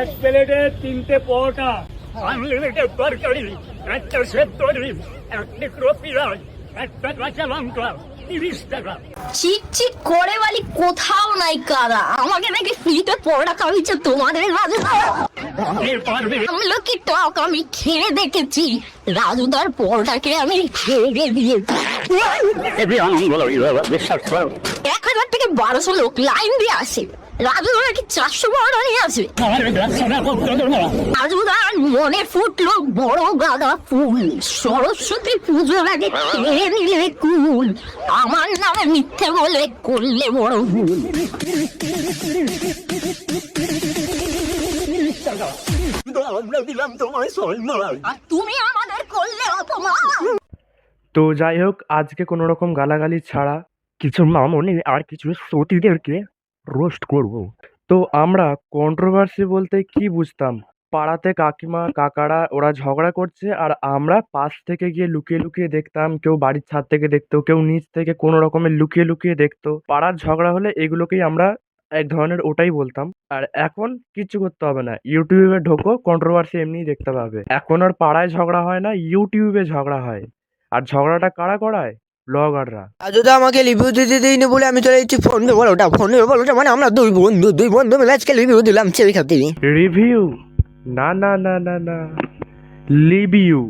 এক প্লেটে 3টে পরোটা, আনলিমিটেড তরকারি, একটা সেদ্ধ ডিম, একটা পেঁয়াজ, একটা কাঁচা লঙ্কা, 30 টাকা। চিক চিক করে বলি কোথাও নাই কাদা, আমাকে নাকি ফ্রিতে পড়া খাওয়াইছে তোমাদের মাঝে। আমলকি টক আমি খেয়ে দেখেছি, রাজুদার পরোটাকে আমি খেয়ে দিয়েছি। 1000 থেকে 1200 লোক লাইন দিয়ে আসে, রাজুদা নাকি 400 পরোটা নিয়ে আসবে। রাজুদার মনে ফুটলো বড় গাঁদা ফুল, সরস্বতী পুজোর আগে খেয়ে নিলে কুল, আমার নামে মিথ্যে বলে করলে বড় ভুল। আর তুমি আমাদের করলে অপমান। তো যাই হোক, আজকে কোনো রকম গালাগালি ছাড়া কিছু মামনি আর কিছু সতীদেরকে রোস্ট করব। তো আমরা কন্ট্রোভার্সি বলতে কি বুঝতাম, পাড়াতে কাকিমা কাকারা ওরা ঝগড়া করছে আর আমরা পাশ থেকে গিয়ে লুকিয়ে লুকিয়ে দেখতাম, কেউ বাড়ির ছাদ থেকে দেখতো, কেউ নিচ থেকে কোনো রকমের লুকিয়ে লুকিয়ে দেখতো। পাড়ার ঝগড়া হলে এগুলোকেই আমরা এক ধরনের ওটাই বলতাম। আর এখন কিচ্ছু করতে হবে না, ইউটিউবে ঢোকো, কন্ট্রোভার্সি এমনিই দেখতে পাবে। এখন আর পাড়ায় ঝগড়া হয় না, ইউটিউবে ঝগড়া হয়। আর ঝগড়াটা কারা করায়? ব্লগাররা। রাজুদা আমাকে রিভিউ দিতে দিইনি বলে আমি চলে এসেছি ফোন দিয়ে বলোটা, ফোন দিয়ে বলোটা, মানে আমরা দুই বন্ধু মিলে আজকে রিভিউ দিলাম চেরি খাতে। রিভিউ? না না না না না, লিভ ইউ।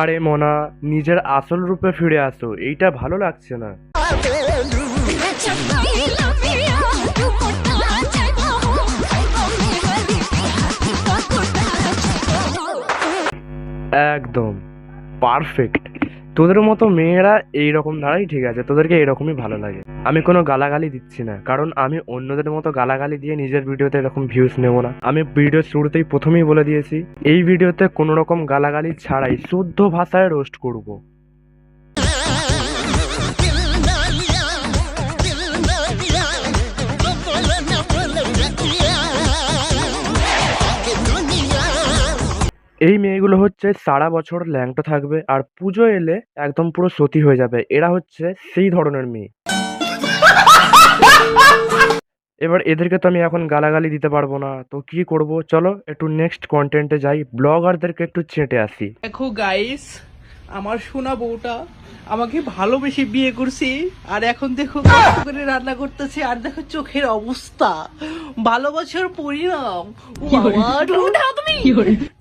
আরে মোনা, নিজের আসল রূপে ফিরে আসো, এইটা ভালো লাগছে না। একদম পারফেক্ট। তোদের মতো মেয়েরা এইরকম ধারাই ঠিক আছে, তোদেরকে এরকমই ভালো লাগে। আমি কোনো গালাগালি দিচ্ছি না, কারণ আমি অন্যদের মতো গালাগালি দিয়ে নিজের ভিডিওতে এরকম ভিউজ নেব না। আমি ভিডিও শুরুতেই প্রথমেই বলে দিয়েছি, এই ভিডিওতে কোনো রকম গালাগালি ছাড়াই শুদ্ধ ভাষায় রোস্ট করব। এই মেয়েগুলো হচ্ছে সারা বছর ল্যাংটা থাকবে আর পুজো এলে একদম পুরো সতী হয়ে যাবে। এরা হচ্ছে সেই ধরনের মেয়ে। এবার এদেরকে তো আমি এখন গালাগালি দিতে পারবো না, তো কি করব, চলো একটু নেক্সট কন্টেন্টে যাই, ব্লগারদেরকে একটু চেটে আসি। দেখো গাইস, আমার সোনা বউটা আমাকে ভালোবেসে বিয়ে করছি, আর এখন দেখো কষ্ট করে রান্না করতেছে, আর দেখো চোখের অবস্থা, ভালোবাসার পরিণাম।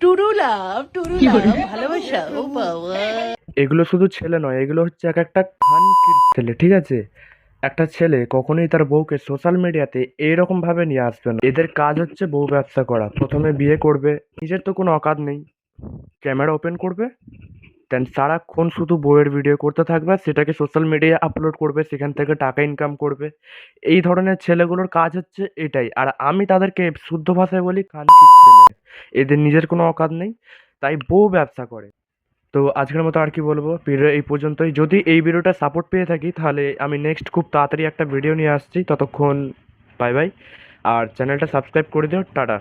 টুরু লাভ ভালোবাসা, ও বাবা। এগুলো শুধু ছেলে নয়, এগুলো হচ্ছে এক একটা খানকির ছেলে, ঠিক আছে? একটা ছেলে কখনোই তার বউকে সোশ্যাল মিডিয়াতে এইরকম ভাবে নিয়ে আসবে না। এদের কাজ হচ্ছে বউ ব্যবসা করা। প্রথমে বিয়ে করবে, নিজের তো কোনো অকাত নেই, ক্যামেরা ওপেন করবে, দেন সারাক্ষণ শুধু বউয়ের ভিডিও করতে থাকবে, সেটাকে সোশ্যাল মিডিয়ায় আপলোড করবে, সেখান থেকে টাকা ইনকাম করবে। এই ধরনের ছেলেগুলোর কাজ হচ্ছে এটাই। আর আমি তাদেরকে শুদ্ধ ভাষায় বলি খানকির ছেলে। এদের নিজের কোনো অকাত নেই, তাই বউ ব্যবসা করে। তো আজকের মতো আর কি বলবো, ভিডিও এই পর্যন্তই। যদি এই ভিডিওটা সাপোর্ট পেয়ে থাকি, তাহলে আমি নেক্সট খুব তাড়াতাড়ি একটা ভিডিও নিয়ে আসছি। ততক্ষণ বাই বাই, আর চ্যানেলটা সাবস্ক্রাইব করে দিও। টাটা।